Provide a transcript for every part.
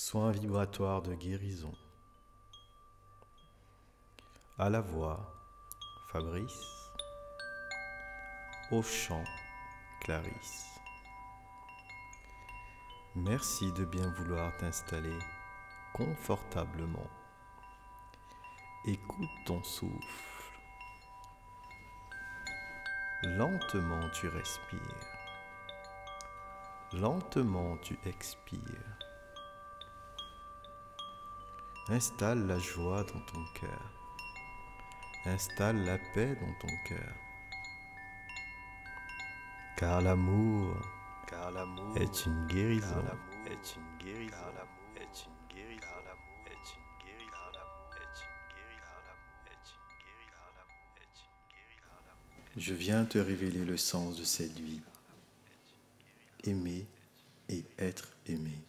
Soins vibratoires de guérison. À la voix, Fabrice. Au chant, Clarisse. Merci de bien vouloir t'installer confortablement. Écoute ton souffle. Lentement tu respires. Lentement tu expires. Installe la joie dans ton cœur. Installe la paix dans ton cœur. Car l'amour est une guérison. Je viens te révéler le sens de cette vie. Aimer et être aimé.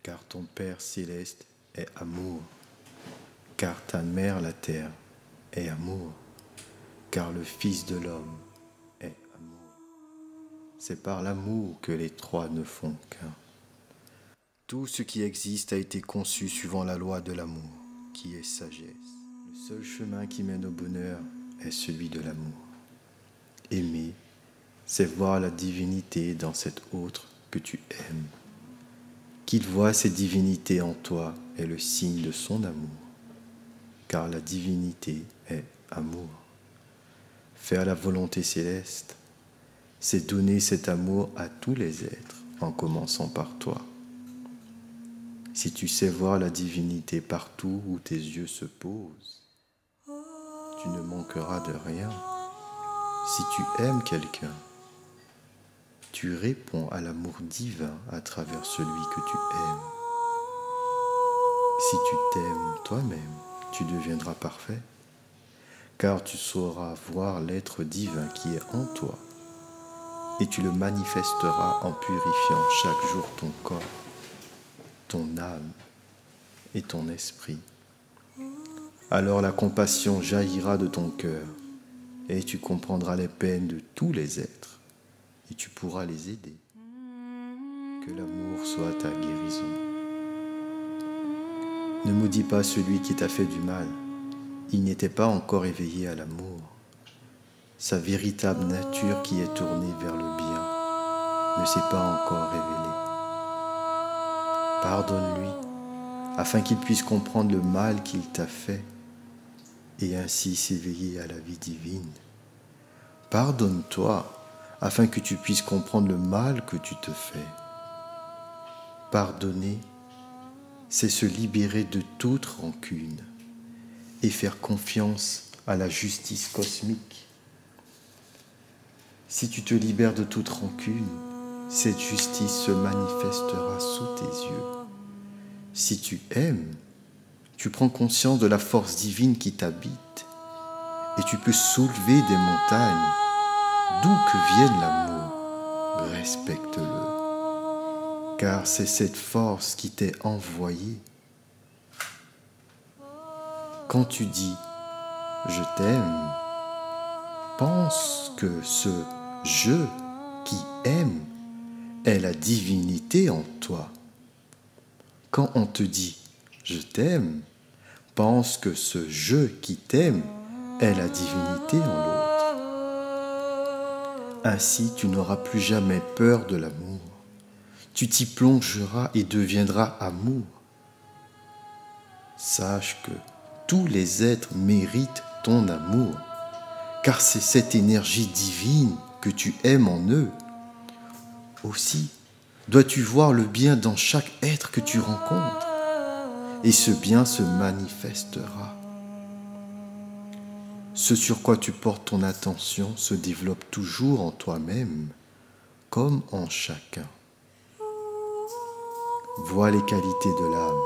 Car ton Père céleste est amour. Car ta mère la terre est amour. Car le Fils de l'homme est amour. C'est par l'amour que les trois ne font qu'un. Tout ce qui existe a été conçu suivant la loi de l'amour, qui est sagesse. Le seul chemin qui mène au bonheur est celui de l'amour. Aimer, c'est voir la divinité dans cet autre que tu aimes. Qu'il voit cette divinité en toi est le signe de son amour, car la divinité est amour. Faire la volonté céleste, c'est donner cet amour à tous les êtres, en commençant par toi. Si tu sais voir la divinité partout où tes yeux se posent, tu ne manqueras de rien. Si tu aimes quelqu'un, tu réponds à l'amour divin à travers celui que tu aimes. Si tu t'aimes toi-même, tu deviendras parfait, car tu sauras voir l'être divin qui est en toi, et tu le manifesteras en purifiant chaque jour ton corps, ton âme et ton esprit. Alors la compassion jaillira de ton cœur, et tu comprendras les peines de tous les êtres, et tu pourras les aider. Que l'amour soit ta guérison. Ne maudis pas celui qui t'a fait du mal. Il n'était pas encore éveillé à l'amour. Sa véritable nature qui est tournée vers le bien ne s'est pas encore révélée. Pardonne-lui, afin qu'il puisse comprendre le mal qu'il t'a fait et ainsi s'éveiller à la vie divine. Pardonne-toi, afin que tu puisses comprendre le mal que tu te fais. Pardonner, c'est se libérer de toute rancune et faire confiance à la justice cosmique. Si tu te libères de toute rancune, cette justice se manifestera sous tes yeux. Si tu aimes, tu prends conscience de la force divine qui t'habite et tu peux soulever des montagnes. D'où que vienne l'amour, respecte-le. Car c'est cette force qui t'est envoyée. Quand tu dis « je t'aime », pense que ce « je » qui aime est la divinité en toi. Quand on te dit « je t'aime », pense que ce « je » qui t'aime est la divinité en l'autre. Ainsi, tu n'auras plus jamais peur de l'amour. Tu t'y plongeras et deviendras amour. Sache que tous les êtres méritent ton amour, car c'est cette énergie divine que tu aimes en eux. Aussi, dois-tu voir le bien dans chaque être que tu rencontres, et ce bien se manifestera. Ce sur quoi tu portes ton attention se développe toujours en toi-même, comme en chacun. Vois les qualités de l'âme,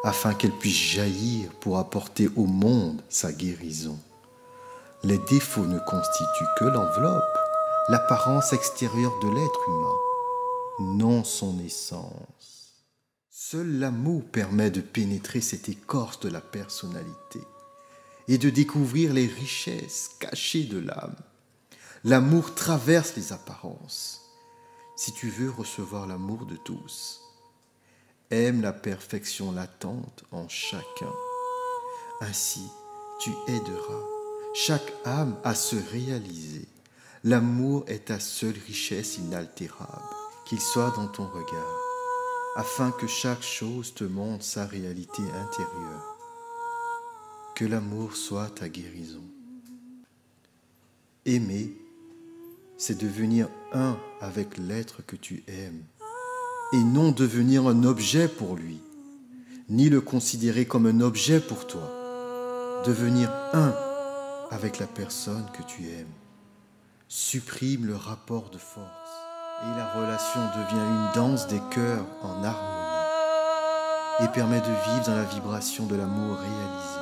afin qu'elle puisse jaillir pour apporter au monde sa guérison. Les défauts ne constituent que l'enveloppe, l'apparence extérieure de l'être humain, non son essence. Seul l'amour permet de pénétrer cette écorce de la personnalité et de découvrir les richesses cachées de l'âme. L'amour traverse les apparences. Si tu veux recevoir l'amour de tous, aime la perfection latente en chacun. Ainsi, tu aideras chaque âme à se réaliser. L'amour est ta seule richesse inaltérable, qu'il soit dans ton regard, afin que chaque chose te montre sa réalité intérieure. Que l'amour soit ta guérison. Aimer, c'est devenir un avec l'être que tu aimes, et non devenir un objet pour lui, ni le considérer comme un objet pour toi. Devenir un avec la personne que tu aimes supprime le rapport de force et la relation devient une danse des cœurs en harmonie et permet de vivre dans la vibration de l'amour réalisé.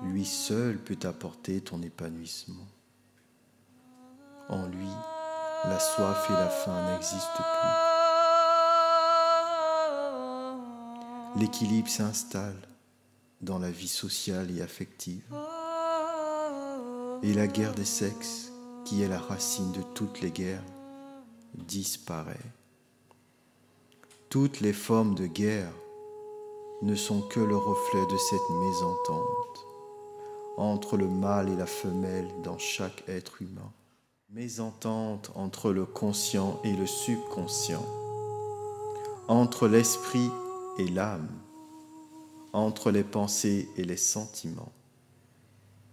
Lui seul peut t'apporter ton épanouissement. En lui, la soif et la faim n'existent plus. L'équilibre s'installe dans la vie sociale et affective. Et la guerre des sexes, qui est la racine de toutes les guerres, disparaît. Toutes les formes de guerre ne sont que le reflet de cette mésentente entre le mâle et la femelle dans chaque être humain. Mésentente entre le conscient et le subconscient, entre l'esprit et l'âme, entre les pensées et les sentiments.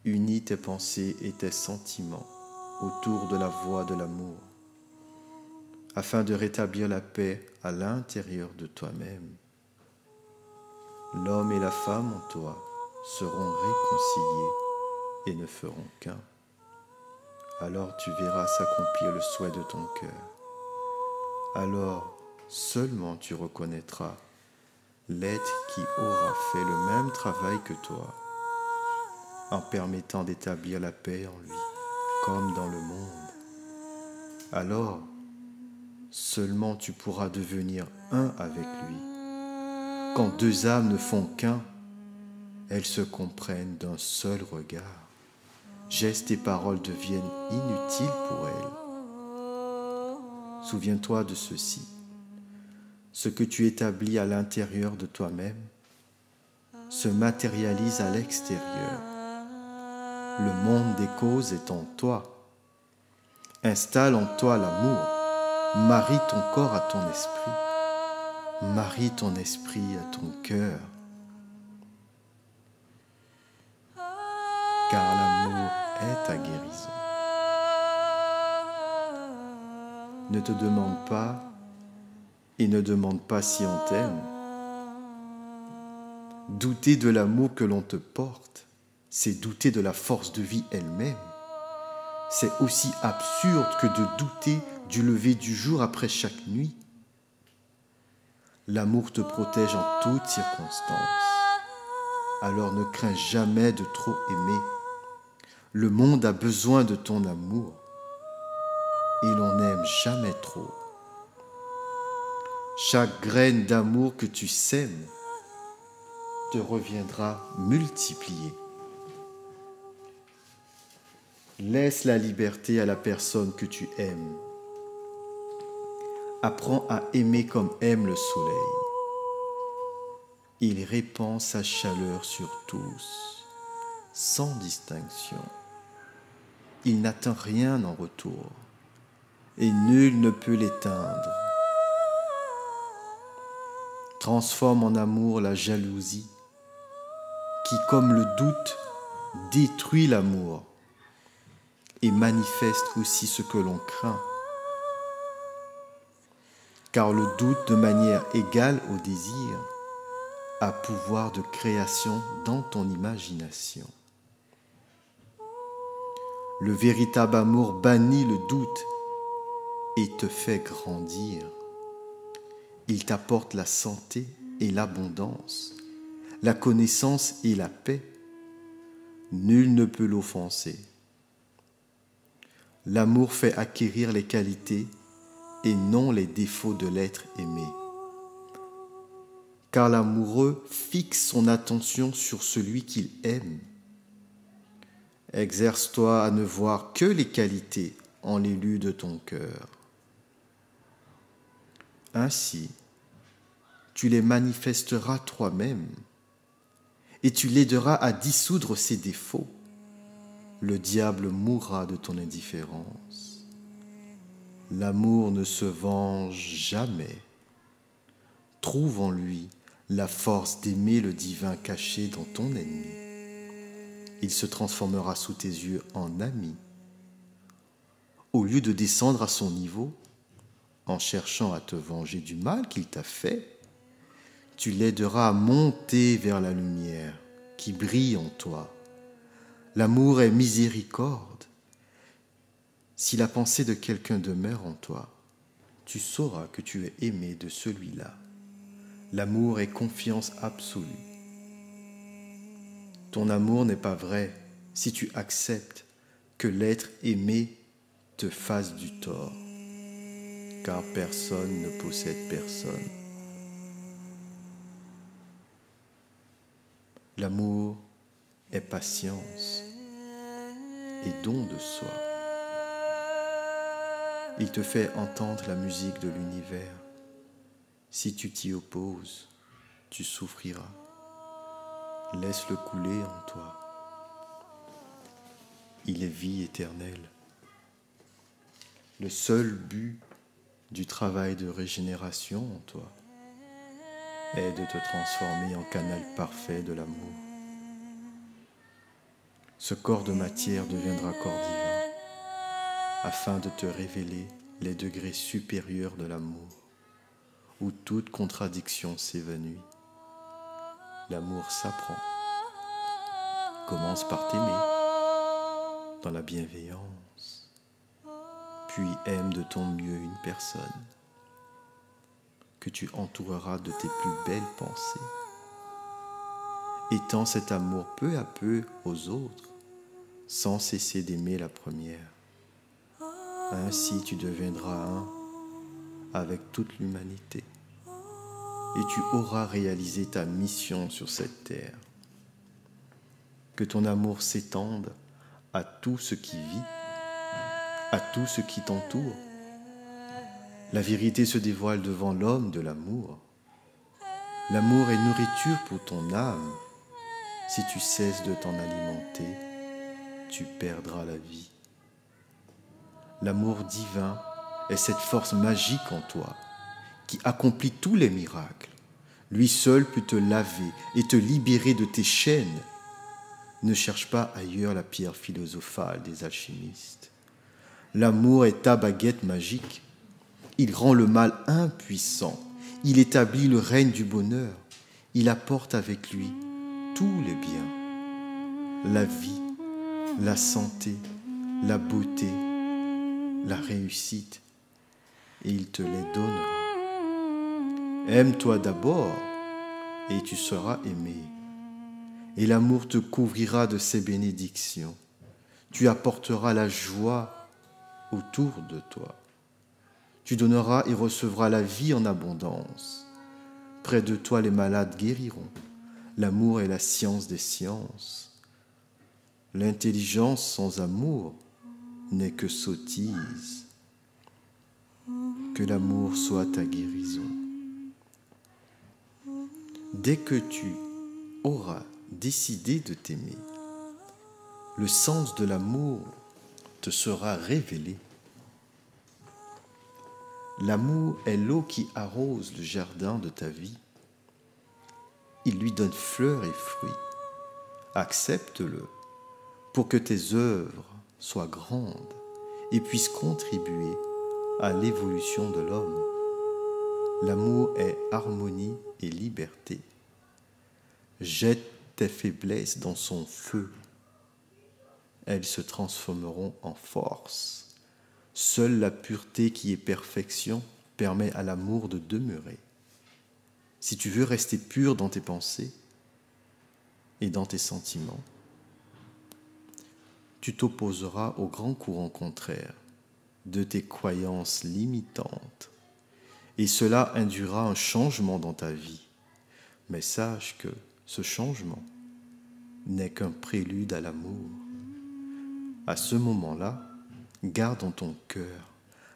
Unis tes pensées et tes sentiments autour de la voie de l'amour, afin de rétablir la paix à l'intérieur de toi-même. L'homme et la femme en toi seront réconciliés et ne feront qu'un. Alors tu verras s'accomplir le souhait de ton cœur. Alors seulement tu reconnaîtras l'être qui aura fait le même travail que toi, en permettant d'établir la paix en lui, comme dans le monde. Alors, seulement tu pourras devenir un avec lui. Quand deux âmes ne font qu'un, elles se comprennent d'un seul regard. Gestes et paroles deviennent inutiles pour elles. Souviens-toi de ceci. Ce que tu établis à l'intérieur de toi-même se matérialise à l'extérieur. Le monde des causes est en toi. Installe en toi l'amour. Marie ton corps à ton esprit. Marie ton esprit à ton cœur. Car l'amour est ta guérison. Ne te demande pas et ne demande pas si on t'aime. Douter de l'amour que l'on te porte, c'est douter de la force de vie elle-même. C'est aussi absurde que de douter du lever du jour après chaque nuit. L'amour te protège en toutes circonstances. Alors ne crains jamais de trop aimer. Le monde a besoin de ton amour et l'on n'aime jamais trop. Chaque graine d'amour que tu sèmes te reviendra multipliée. Laisse la liberté à la personne que tu aimes. Apprends à aimer comme aime le soleil. Il répand sa chaleur sur tous, sans distinction. Il n'attend rien en retour, et nul ne peut l'éteindre. Transforme en amour la jalousie, qui, comme le doute, détruit l'amour et manifeste aussi ce que l'on craint. Car le doute, de manière égale au désir, a pouvoir de création dans ton imagination. Le véritable amour bannit le doute et te fait grandir. Il t'apporte la santé et l'abondance, la connaissance et la paix. Nul ne peut l'offenser. L'amour fait acquérir les qualités et non les défauts de l'être aimé. Car l'amoureux fixe son attention sur celui qu'il aime. Exerce-toi à ne voir que les qualités en l'élu de ton cœur. Ainsi, tu les manifesteras toi-même et tu l'aideras à dissoudre ses défauts. Le diable mourra de ton indifférence. L'amour ne se venge jamais. Trouve en lui la force d'aimer le divin caché dans ton ennemi. Il se transformera sous tes yeux en ami. Au lieu de descendre à son niveau, en cherchant à te venger du mal qu'il t'a fait, tu l'aideras à monter vers la lumière qui brille en toi. L'amour est miséricorde. Si la pensée de quelqu'un demeure en toi, tu sauras que tu es aimé de celui-là. L'amour est confiance absolue. Ton amour n'est pas vrai si tu acceptes que l'être aimé te fasse du tort, car personne ne possède personne. L'amour est patience et don de soi. Il te fait entendre la musique de l'univers. Si tu t'y opposes, tu souffriras. Laisse-le couler en toi. Il est vie éternelle. Le seul but du travail de régénération en toi est de te transformer en canal parfait de l'amour. Ce corps de matière deviendra corps divin afin de te révéler les degrés supérieurs de l'amour où toute contradiction s'évanouit. L'amour s'apprend. Commence par t'aimer dans la bienveillance, puis aime de ton mieux une personne que tu entoureras de tes plus belles pensées. Étends cet amour peu à peu aux autres, sans cesser d'aimer la première. Ainsi tu deviendras un avec toute l'humanité et tu auras réalisé ta mission sur cette terre. Que ton amour s'étende à tout ce qui vit, à tout ce qui t'entoure. La vérité se dévoile devant l'homme de l'amour. L'amour est nourriture pour ton âme. Si tu cesses de t'en alimenter, tu perdras la vie. L'amour divin est cette force magique en toi qui accomplit tous les miracles. Lui seul peut te laver et te libérer de tes chaînes. Ne cherche pas ailleurs la pierre philosophale des alchimistes. L'amour est ta baguette magique. Il rend le mal impuissant. Il établit le règne du bonheur. Il apporte avec lui tous les biens. La vie, la santé, la beauté, la réussite. Et il te les donnera. Aime-toi d'abord et tu seras aimé. Et l'amour te couvrira de ses bénédictions. Tu apporteras la joie autour de toi. Tu donneras et recevras la vie en abondance. Près de toi, les malades guériront. L'amour est la science des sciences. L'intelligence sans amour n'est que sottise. Que l'amour soit ta guérison. Dès que tu auras décidé de t'aimer, le sens de l'amour te sera révélé. L'amour est l'eau qui arrose le jardin de ta vie. Il lui donne fleurs et fruits. Accepte-le pour que tes œuvres soient grandes et puissent contribuer à l'évolution de l'homme. L'amour est harmonie et liberté. Jette tes faiblesses dans son feu. Elles se transformeront en force. Seule la pureté qui est perfection permet à l'amour de demeurer. Si tu veux rester pur dans tes pensées et dans tes sentiments, tu t'opposeras au grand courant contraire de tes croyances limitantes. Et cela induira un changement dans ta vie. Mais sache que ce changement n'est qu'un prélude à l'amour. À ce moment-là, garde dans ton cœur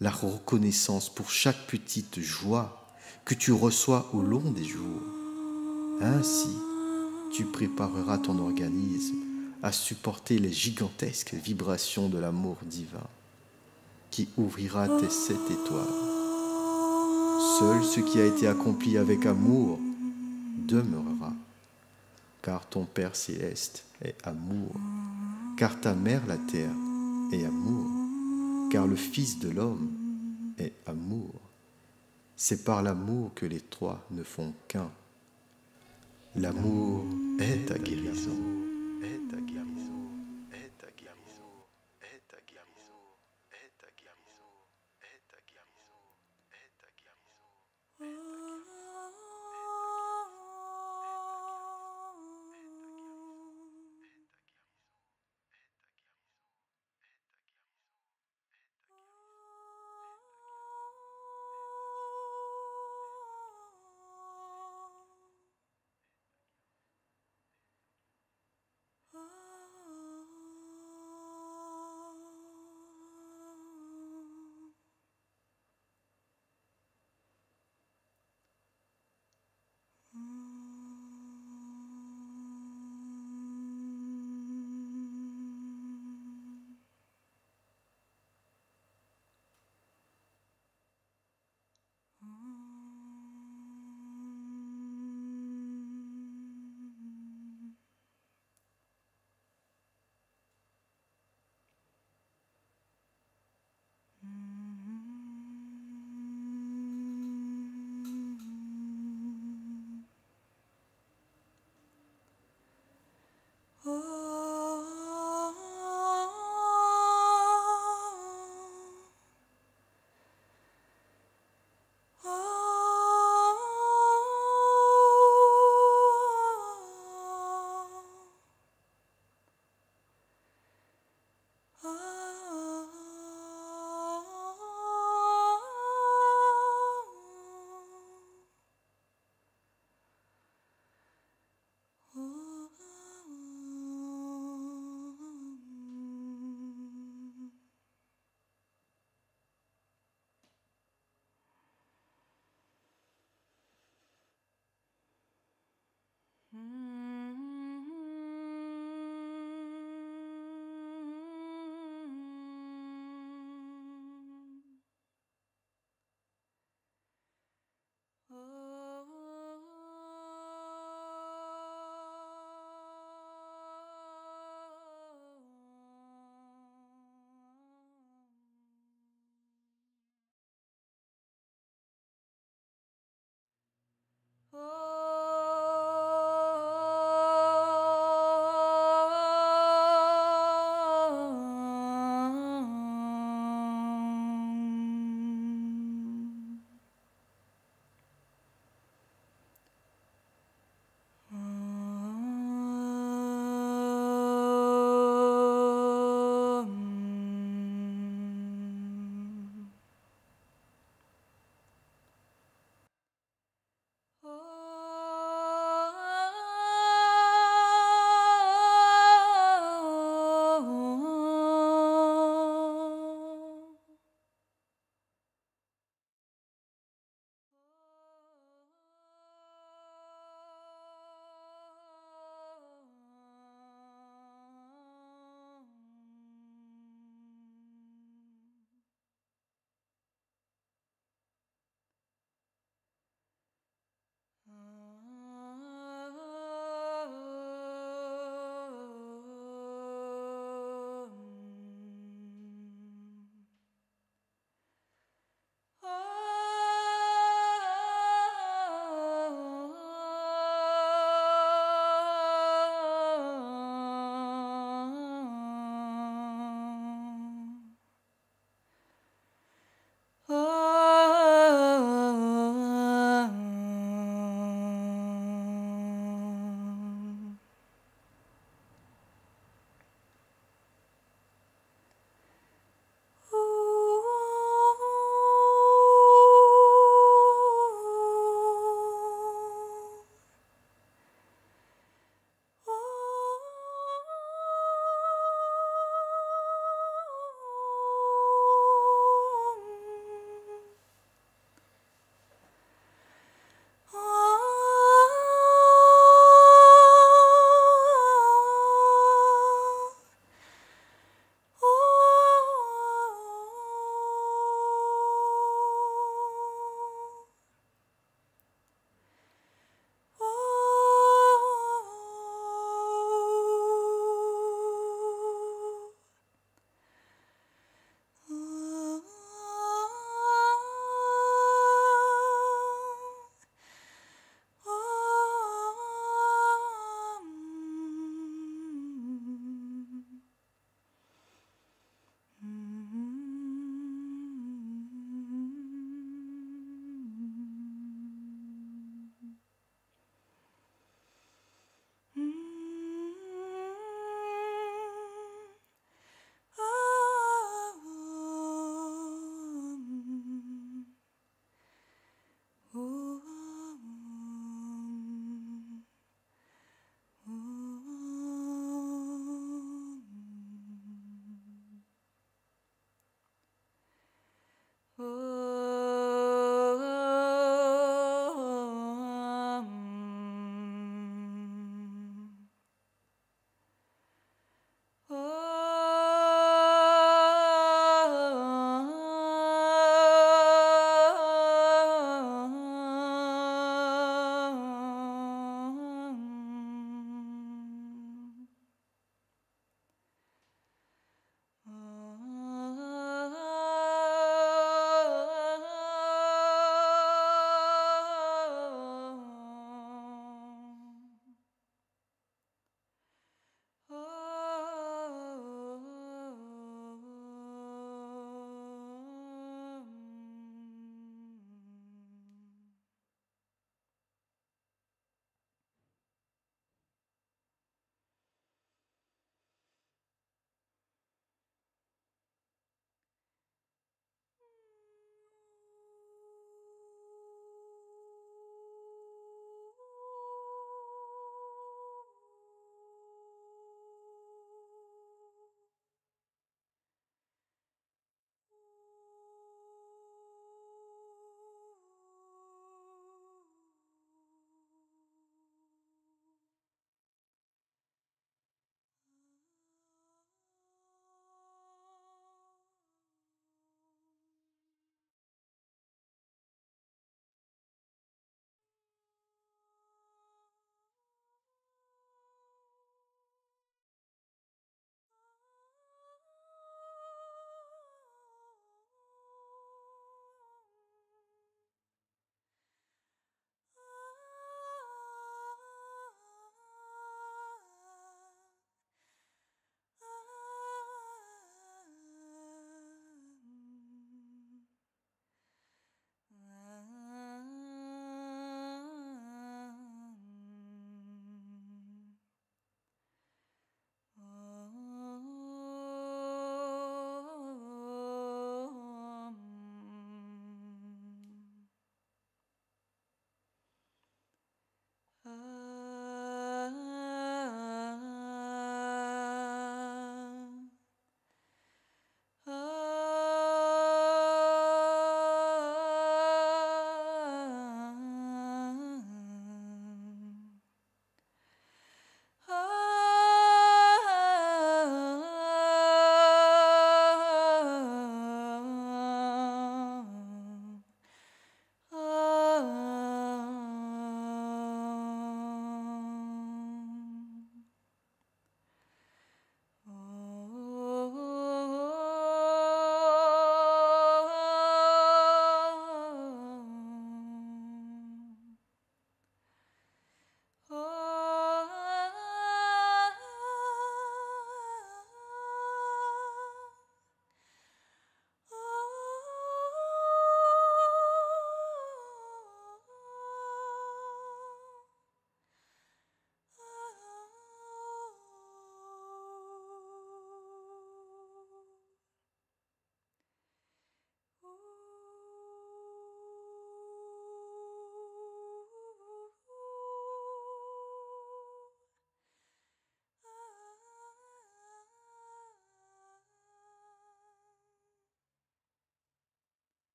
la reconnaissance pour chaque petite joie que tu reçois au long des jours. Ainsi, tu prépareras ton organisme à supporter les gigantesques vibrations de l'amour divin qui ouvrira tes 7 étoiles. Seul ce qui a été accompli avec amour demeurera, car ton Père céleste est amour, car ta mère la terre est amour, car le Fils de l'homme est amour. C'est par l'amour que les trois ne font qu'un. L'amour est ta guérison.